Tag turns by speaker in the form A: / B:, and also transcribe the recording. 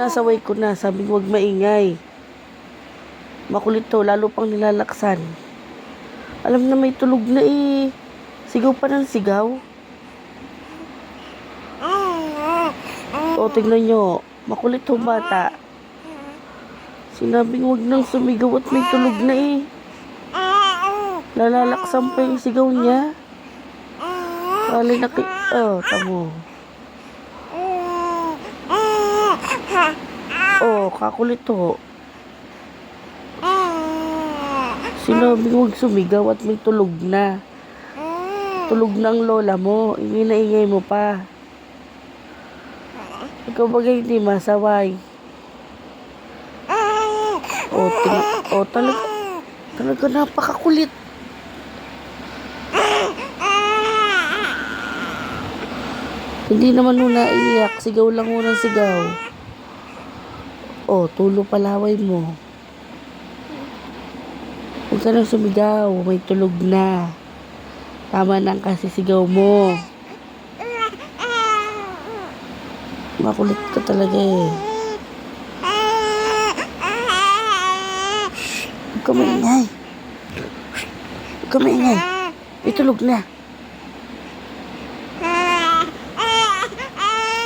A: sinasaway ko na. Sabi ko, huwag maingay. Makulit to, lalo pang nilalaksan. Alam na may tulog na eh. Sigaw pa ng sigaw. O, tignan nyo. Makulit to bata. Sinabing huwag nang sumigaw at may tulog na eh. Nalalaksan pa yung sigaw niya. Kali na oh, tamo. Oh, kakulit to. Sinabing huwag sumigaw at may tulog na. Tulog na ang lola mo. Ingay na ingay mo pa. Ikaw bagay hindi masaway. Oh, talaga napakakulit. Hindi naman muna iiyak. Sigaw lang muna sigaw. Oh, tulo palaway mo. Huwag ka nang sumigaw. May tulog na. Tama na ang kasisigaw mo. Makulit ka talaga eh. Huwag ka maingay. Huwag ka maingay. May tulog na.